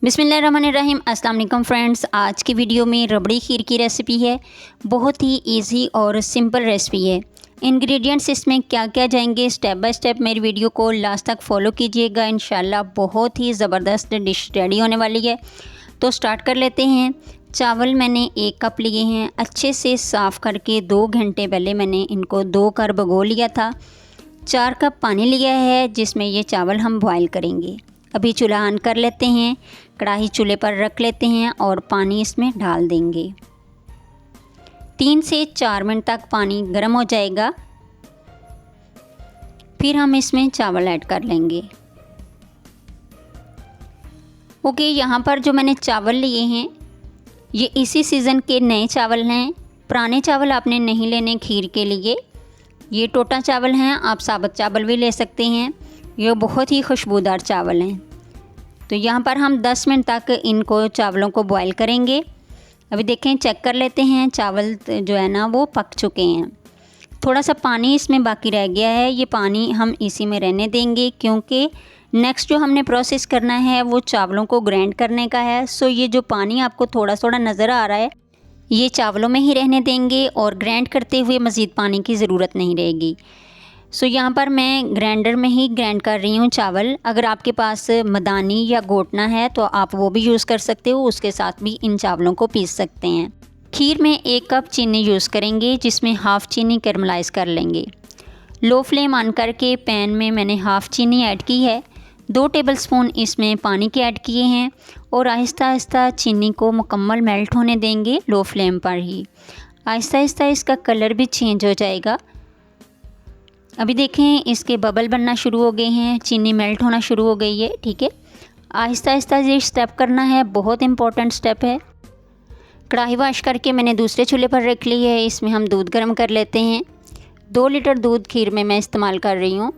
बिस्मिल्लाहिर्रहमानिर्रहीम। अस्सलाम वालेकुम फ्रेंड्स, आज की वीडियो में रबड़ी खीर की रेसिपी है। बहुत ही इजी और सिंपल रेसिपी है। इंग्रेडिएंट्स इसमें क्या क्या जाएंगे, स्टेप बाय स्टेप मेरी वीडियो को लास्ट तक फॉलो कीजिएगा। इंशाल्लाह बहुत ही ज़बरदस्त डिश रेडी होने वाली है। तो स्टार्ट कर लेते हैं। चावल मैंने 1 कप लिए हैं, अच्छे से साफ़ करके 2 घंटे पहले मैंने इनको 2 कर भिगो लिया था। 4 कप पानी लिया है जिसमें ये चावल हम बॉयल करेंगे। अभी चूल्हा ऑन कर लेते हैं, कढ़ाई चूल्हे पर रख लेते हैं और पानी इसमें डाल देंगे। 3 से 4 मिनट तक पानी गर्म हो जाएगा, फिर हम इसमें चावल ऐड कर लेंगे। ओके, यहाँ पर जो मैंने चावल लिए हैं ये इसी सीज़न के नए चावल हैं। पुराने चावल आपने नहीं लेने खीर के लिए। ये टोटा चावल हैं, आप साबुत चावल भी ले सकते हैं। ये बहुत ही खुशबूदार चावल हैं। तो यहाँ पर हम 10 मिनट तक इनको चावलों को बॉईल करेंगे। अभी देखें, चेक कर लेते हैं, चावल जो है ना वो पक चुके हैं। थोड़ा सा पानी इसमें बाकी रह गया है, ये पानी हम इसी में रहने देंगे क्योंकि नेक्स्ट जो हमने प्रोसेस करना है वो चावलों को ग्राइंड करने का है। सो ये जो पानी आपको थोड़ा थोड़ा नज़र आ रहा है ये चावलों में ही रहने देंगे और ग्राइंड करते हुए मज़ीद पानी की ज़रूरत नहीं रहेगी। सो यहाँ पर मैं ग्राइंडर में ही ग्राइंड कर रही हूँ चावल। अगर आपके पास मदानी या घोटना है तो आप वो भी यूज़ कर सकते हो, उसके साथ भी इन चावलों को पीस सकते हैं। खीर में 1 कप चीनी यूज़ करेंगे जिसमें हाफ़ चीनी कैरमलाइज़ कर लेंगे। लो फ्लेम ऑन करके पैन में मैंने हाफ़ चीनी ऐड की है। 2 टेबलस्पून इसमें पानी के ऐड किए हैं और आहिस्ता आहिस्ता चीनी को मुकम्मल मेल्ट होने देंगे लो फ्लेम पर ही। आहिस्ता आहिस्ता इसका कलर भी चेंज हो जाएगा। अभी देखें, इसके बबल बनना शुरू हो गए हैं, चीनी मेल्ट होना शुरू हो गई है। ठीक है, आहिस्ता आहिस्ता ये स्टेप करना है, बहुत इंपॉर्टेंट स्टेप है। कढ़ाई वॉश करके मैंने दूसरे चूल्हे पर रख ली है। इसमें हम दूध गर्म कर लेते हैं। 2 लीटर दूध खीर में मैं इस्तेमाल कर रही हूँ।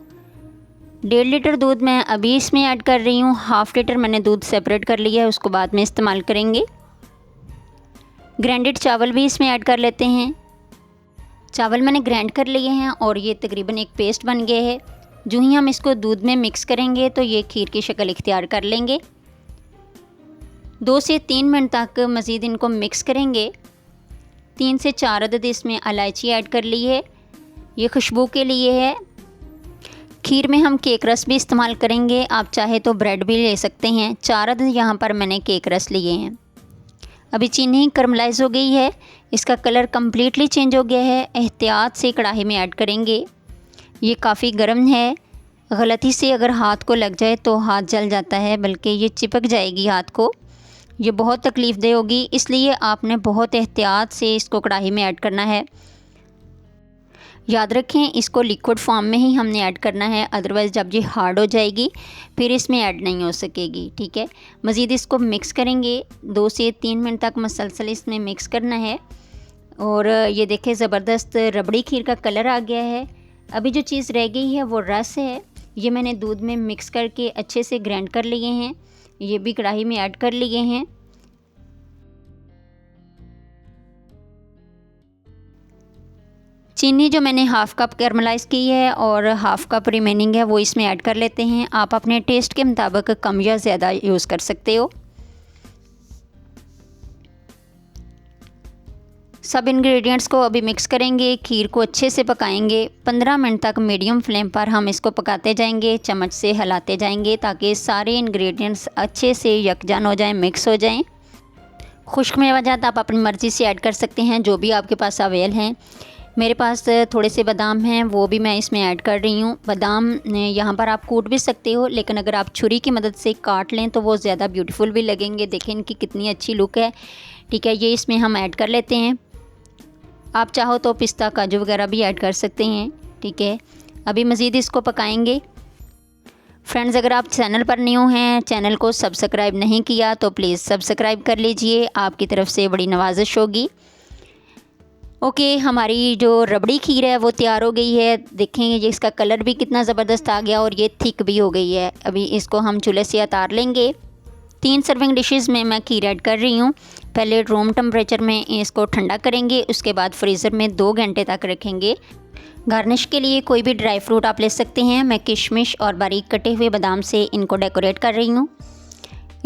1.5 लीटर दूध मैं अभी इसमें ऐड कर रही हूँ। हाफ़ लीटर मैंने दूध सेपरेट कर लिया है, उसको बाद में इस्तेमाल करेंगे। ग्राइंडेड चावल भी इसमें ऐड कर लेते हैं। चावल मैंने ग्राइंड कर लिए हैं और ये तकरीबन एक पेस्ट बन गया है। जो ही हम इसको दूध में मिक्स करेंगे तो ये खीर की शक्ल इख्तियार कर लेंगे। 2 से 3 मिनट तक मज़ीद इनको मिक्स करेंगे। 3 से 4 अदद इसमें इलायची ऐड कर ली है, ये खुशबू के लिए है। खीर में हम केक रस भी इस्तेमाल करेंगे, आप चाहे तो ब्रेड भी ले सकते हैं। 4 अदद यहाँ पर मैंने केक रस लिए हैं। अभी चीनी कैरमलाइज़ हो गई है, इसका कलर कम्प्लीटली चेंज हो गया है। एहतियात से कढ़ाई में ऐड करेंगे। ये काफ़ी गर्म है, गलती से अगर हाथ को लग जाए तो हाथ जल जाता है, बल्कि ये चिपक जाएगी हाथ को। ये बहुत तकलीफ़ दे होगी, इसलिए आपने बहुत एहतियात से इसको कढ़ाई में ऐड करना है। याद रखें, इसको लिक्विड फॉर्म में ही हमने ऐड करना है, अदरवाइज़ जब ये हार्ड हो जाएगी फिर इसमें ऐड नहीं हो सकेगी। ठीक है, मज़ीद इसको मिक्स करेंगे। 2 से 3 मिनट तक मसलसल इसमें मिक्स करना है। और ये देखें, ज़बरदस्त रबड़ी खीर का कलर आ गया है। अभी जो चीज़ रह गई है वो रस है, ये मैंने दूध में मिक्स करके अच्छे से ग्राइंड कर लिए हैं। ये भी कढ़ाई में ऐड कर लिए हैं। चीनी जो मैंने हाफ़ कप कैरमलाइज़ की है और हाफ़ कप रिमेनिंग है वो इसमें ऐड कर लेते हैं। आप अपने टेस्ट के मुताबिक कम या ज़्यादा यूज़ कर सकते हो। सब इंग्रेडिएंट्स को अभी मिक्स करेंगे, खीर को अच्छे से पकाएंगे। 15 मिनट तक मीडियम फ्लेम पर हम इसको पकाते जाएंगे, चम्मच से हिलाते जाएंगे ताकि सारे इंग्रेडिएंट्स अच्छे से यकजान हो जाएं, मिक्स हो जाएं। खुश्क मेवाजात आप अपनी मर्ज़ी से ऐड कर सकते हैं, जो भी आपके पास अवेल हैं। मेरे पास थोड़े से बादाम हैं, वो भी मैं इसमें ऐड कर रही हूँ। बादाम यहाँ पर आप कूट भी सकते हो, लेकिन अगर आप छुरी की मदद से काट लें तो वो ज़्यादा ब्यूटीफुल भी लगेंगे। देखें इनकी कितनी अच्छी लुक है। ठीक है, ये इसमें हम ऐड कर लेते हैं। आप चाहो तो पिस्ता काजू वगैरह भी ऐड कर सकते हैं। ठीक है, अभी मज़ीद इसको पकाएंगे। फ्रेंड्स, अगर आप चैनल पर न्यू हैं, चैनल को सब्सक्राइब नहीं किया तो प्लीज़ सब्सक्राइब कर लीजिए, आपकी तरफ से बड़ी नवाजिश होगी। ओके, हमारी जो रबड़ी खीर है वो तैयार हो गई है। देखेंगे ये इसका कलर भी कितना ज़बरदस्त आ गया और ये थिक भी हो गई है। अभी इसको हम चूल्हे से उतार लेंगे। 3 सर्विंग डिशेस में मैं खीर ऐड कर रही हूँ। पहले रूम टेम्परेचर में इसको ठंडा करेंगे, उसके बाद फ्रीज़र में 2 घंटे तक रखेंगे। गार्निश के लिए कोई भी ड्राई फ्रूट आप ले सकते हैं। मैं किशमिश और बारीक कटे हुए बादाम से इनको डेकोरेट कर रही हूँ।